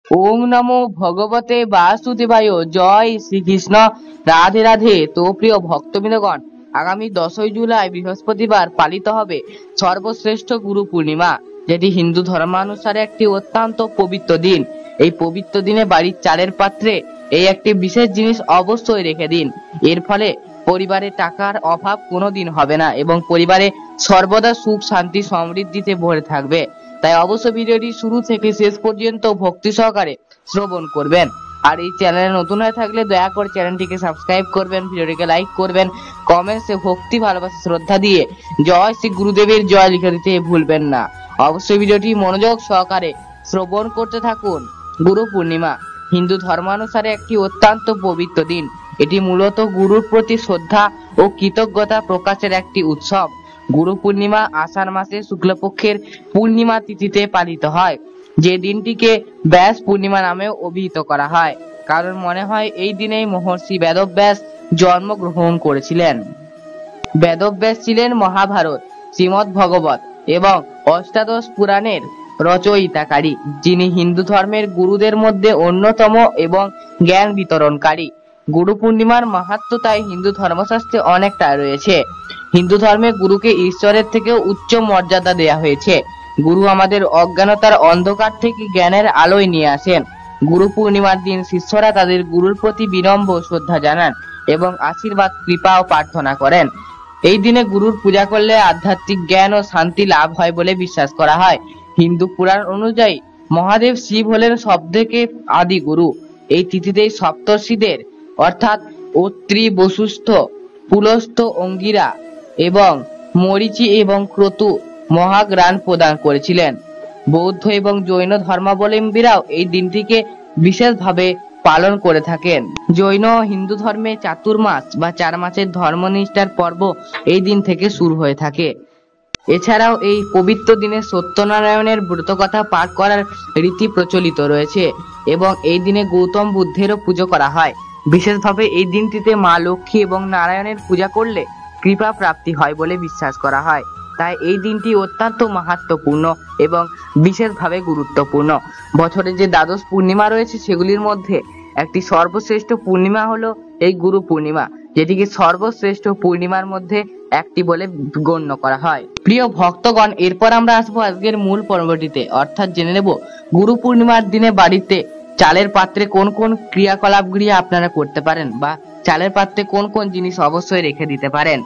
ওম নমো ভগবতে বাসুদেবায়। জয় শ্রীকৃষ্ণ। রাধে রাধে। তো প্রিয় ভক্তবৃন্দগণ, আগামী 10ই জুলাই বৃহস্পতিবার পালিত হবে সর্বশ্রেষ্ঠ গুরু পূর্ণিমা, যেটি হিন্দু ধর্মানুসারে একটি অত্যন্ত পবিত্র দিন। এই পবিত্র দিনে বাড়ির চালের পাত্রে এই একটি বিশেষ জিনিস অবশ্যই রেখে দিন। এর ফলে পরিবারে টাকার অভাব কোনোদিন হবে না এবং পরিবারে সর্বদা সুখ শান্তি সমৃদ্ধিতে ভরে থাকবে। তাই অবশ্যই ভিডিওটি শুরু থেকে শেষ পর্যন্ত ভক্তি সহকারে শ্রবণ করবেন। আর এই চ্যানেলে নতুন হয়ে থাকলে দয়া করে চ্যানেলটিকে সাবস্ক্রাইব করবেন, ভিডিওটিকে লাইক করবেন, কমেন্টসে ভক্তি ভালোবাসা শ্রদ্ধা দিয়ে জয় শ্রী গুরুদেবের জয় লিখে দিতে ভুলবেন না। অবশ্যই ভিডিওটি মনোযোগ সহকারে শ্রবণ করতে থাকুন। গুরু পূর্ণিমা হিন্দু ধর্মানুসারে একটি অত্যন্ত পবিত্র দিন। এটি মূলত গুরুর প্রতি শ্রদ্ধা ও কৃতজ্ঞতা প্রকাশের একটি উৎসব। গুরু পূর্ণিমা আষাঢ় মাসে শুক্লপক্ষের পূর্ণিমা তিথিতে পালিত হয়, যে দিনটিকে ব্যাস পূর্ণিমা নামেও অভিহিত করা হয়, কারণ মনে হয় এই দিনেই মহর্ষি বেদব্যাস জন্মগ্রহণ করেছিলেন। বেদব্যাস ছিলেন মহাভারত, শ্রীমদ্ ভগবত এবং অষ্টাদশ পুরাণের রচয়িতাকারী, যিনি হিন্দু ধর্মের গুরুদের মধ্যে অন্যতম এবং জ্ঞান বিতরণকারী। গুরু পূর্ণিমার মাহাত্ম্য তাই হিন্দু ধর্মশাস্ত্রে অনেকটা রয়েছে। হিন্দু ধর্মে গুরুকে ঈশ্বরের থেকেও উচ্চ মর্যাদা দেয়া হয়েছে। গুরু আমাদের অজ্ঞানতার অন্ধকার থেকে জ্ঞানের আলোয় নিয়ে আসেন। গুরু পূর্ণিমার দিন শিষ্যরা তাদের গুরুর প্রতি বিনম্র শ্রদ্ধা জানান এবং আশীর্বাদ কৃপা ও প্রার্থনা করেন। এই দিনে গুরুর পূজা করলে আধ্যাত্মিক জ্ঞান ও শান্তি লাভ হয় বলে বিশ্বাস করা হয়। হিন্দু পুরাণ অনুযায়ী মহাদেব শিব হলেন সবথেকে আদি গুরু। এই তিথিতেই সপ্তর্ষিদের অর্থাৎ অত্রি, বশিষ্ঠ, পুলস্ত্য, অঙ্গিরা এবং মরীচি এবং ক্রতু মহাজ্ঞান প্রদান করেছিলেন। বৌদ্ধ এবং জৈন ধর্মাবলম্বীরাও এই দিনটিকে বিশেষভাবে পালন করে থাকেন। জৈন ও হিন্দু ধর্মে চাতুর্মাস বা 4 মাসের ধর্মনিষ্ঠার পর্ব এই দিন থেকে শুরু হয়ে থাকে। এছাড়াও এই পবিত্র দিনে সত্যনারায়ণের ব্রতকথা পাঠ করার রীতি প্রচলিত রয়েছে এবং এই দিনে গৌতম বুদ্ধেরও পুজো করা হয়। বিশেষভাবে এই দিনটিতে মা লক্ষ্মী এবং নারায়ণের পূজা করলে কৃপা প্রাপ্তি হয় বলে বিশ্বাস করা হয়। তাই এই দিনটি অত্যন্ত মাহাত্ম্যপূর্ণ এবং বিশেষভাবে গুরুত্বপূর্ণ। বছরে যে দ্বাদশ পূর্ণিমা রয়েছে সেগুলির মধ্যে একটি সর্বশ্রেষ্ঠ পূর্ণিমা হলো এই গুরু পূর্ণিমা, যেটিকে সর্বশ্রেষ্ঠ পূর্ণিমার মধ্যে একটি বলে গণ্য করা হয়। প্রিয় ভক্তগণ, এরপর আমরা আসবো আজকের মূল পর্বটিতে, অর্থাৎ জেনে নেব গুরু পূর্ণিমার দিনে বাড়িতে চালের পাত্রে কোন কোন ক্রিয়াকলাপগুলি আপনারা করতে পারেন বা চালের পাত্রে কোন কোন জিনিস অবশ্যই রেখে দিতে পারেন।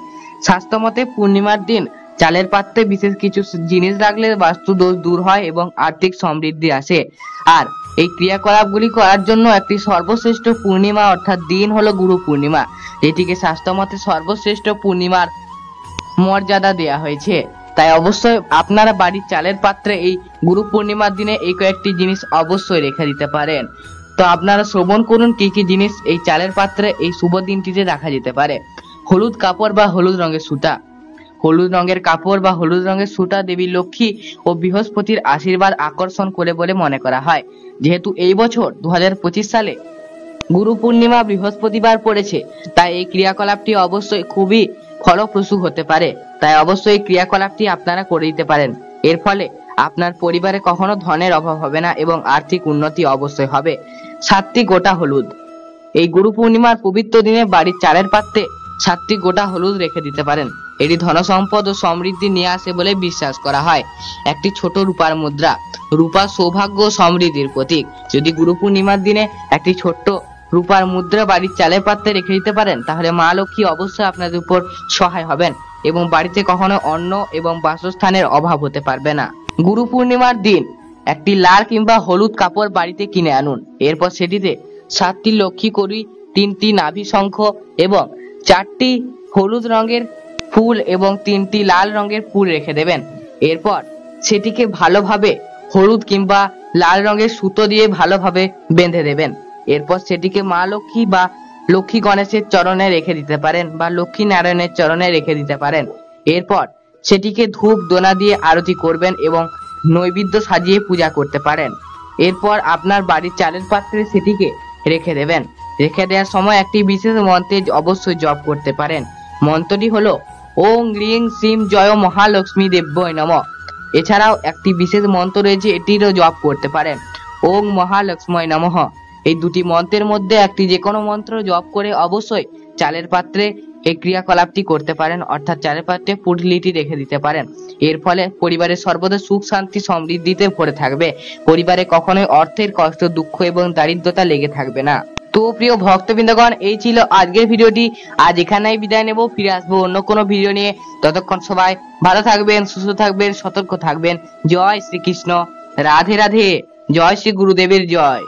শাস্ত্রমতে পূর্ণিমার দিন চালের পাত্রে বিশেষ কিছু জিনিস রাখলে বাস্তু দোষ দূর হয় এবং আর্থিক সমৃদ্ধি আসে। আর এই ক্রিয়াকলাপগুলি করার জন্য একটি সর্বশ্রেষ্ঠ পূর্ণিমা অর্থাৎ দিন হলো গুরু পূর্ণিমা, যেটিকে শাস্ত্রমতে সর্বশ্রেষ্ঠ পূর্ণিমার মর্যাদা দেয়া হয়েছে। তাই অবশ্যই আপনারা বাড়ির চালের পাত্রে এই গুরু পূর্ণিমার দিনে এই কয়েকটি জিনিস অবশ্যই রেখে দিতে পারেন। তো আপনারা শ্রবণ করুন কি কি জিনিস এই চালের পাত্রে এই শুভ দিনটিতে রাখা যেতে পারে। হলুদ কাপড় বা হলুদ রঙের সুতা। হলুদ রঙের কাপড় বা হলুদ রঙের সুতা দেবী লক্ষ্মী ও বৃহস্পতির আশীর্বাদ আকর্ষণ করে বলে মনে করা হয়। যেহেতু এই বছর 2025 সালে গুরু পূর্ণিমা বৃহস্পতিবার পড়েছে, তাই এই ক্রিয়াকলাপটি অবশ্যই খুবই ফলপ্রসূ হতে পারে। তাই অবশ্যই এই ক্রিয়াকলাপটি আপনারা করে দিতে পারেন। এর ফলে আপনার পরিবারে কখনো ধনের অভাব হবে না এবং আর্থিক উন্নতি অবশ্যই হবে। 7টি গোটা হলুদ। এই গুরু পূর্ণিমার পবিত্র দিনে বাড়ির চালের পাত্রে 7টি গোটা হলুদ রেখে দিতে পারেন। এটি ধনসম্পদ ও সমৃদ্ধি নিয়ে আসে বলে বিশ্বাস করা হয়। একটি ছোট রূপার মুদ্রা। রূপা সৌভাগ্য ও সমৃদ্ধির প্রতীক। যদি গুরু পূর্ণিমার দিনে একটি ছোট্ট রূপার মুদ্রা বাড়ির চালের পাত্রে রেখে দিতে পারেন, তাহলে মা লক্ষ্মী অবশ্যই আপনাদের উপর সহায় হবেন এবং বাড়িতে কখনো অন্ন এবং বাসস্থানের অভাব হতে পারবে না। গুরু পূর্ণিমার দিন একটি লাল কিংবা হলুদ কাপড় বাড়িতে কিনে আনুন। এরপর সেটিতে 7টি লক্ষ্মী কড়ি, 3টি নাভি শঙ্খ এবং 4টি হলুদ রঙের ফুল এবং 3টি লাল রঙের ফুল রেখে দেবেন। এরপর সেটিকে ভালোভাবে হলুদ কিংবা লাল রঙের সুতো দিয়ে ভালোভাবে বেঁধে দেবেন। এরপর সেটিকে মা লক্ষ্মী বা লক্ষ্মী গণেশের চরণে রেখে দিতে পারেন বা লক্ষ্মী নারায়ণের চরণে রেখে দিতে পারেন। এরপর সেটিকে ধূপ দোনা দিয়ে আরতি করবেন এবং নৈবেদ্য সাজিয়ে পূজা করতে পারেন। এরপর আপনার বাড়ির চালের পাত্রে সেটিকে রেখে দেবেন। রেখে দেওয়ার সময় একটি বিশেষ মন্ত্রে অবশ্যই জপ করতে পারেন। মন্ত্রটি হলো ওং গ্রিং শ্রীম জয় মহালক্ষ্মী দেব্যই নমঃ। এছাড়াও একটি বিশেষ মন্ত্র রয়েছে, এটিরও জপ করতে পারেন। ওং মহালক্ষ্ময় নমঃ। এই দুটি মন্ত্রের মধ্যে একটি যে কোনো মন্ত্র জপ করে অবশ্যই চালের পাত্রে এই ক্রিয়াকলাপটি করতে পারেন, অর্থাৎ চালের পাত্রে পুঁটলিটি রেখে দিতে পারেন। এর ফলে পরিবারের সর্বদা সুখ শান্তি সমৃদ্ধিতে ভরে থাকবে। পরিবারে কখনোই অর্থের কষ্ট, দুঃখ এবং দারিদ্রতা লেগে থাকবে না। তো প্রিয় ভক্তবৃন্দগণ, এই ছিল আজকের ভিডিওটি। আজ এখানেই বিদায় নেব, ফিরে আসবো অন্য কোনো ভিডিও নিয়ে। ততক্ষণ সবাই ভালো থাকবেন, সুস্থ থাকবেন, সতর্ক থাকবেন। জয় শ্রীকৃষ্ণ, রাধে রাধে, জয় শ্রী গুরুদেবের জয়।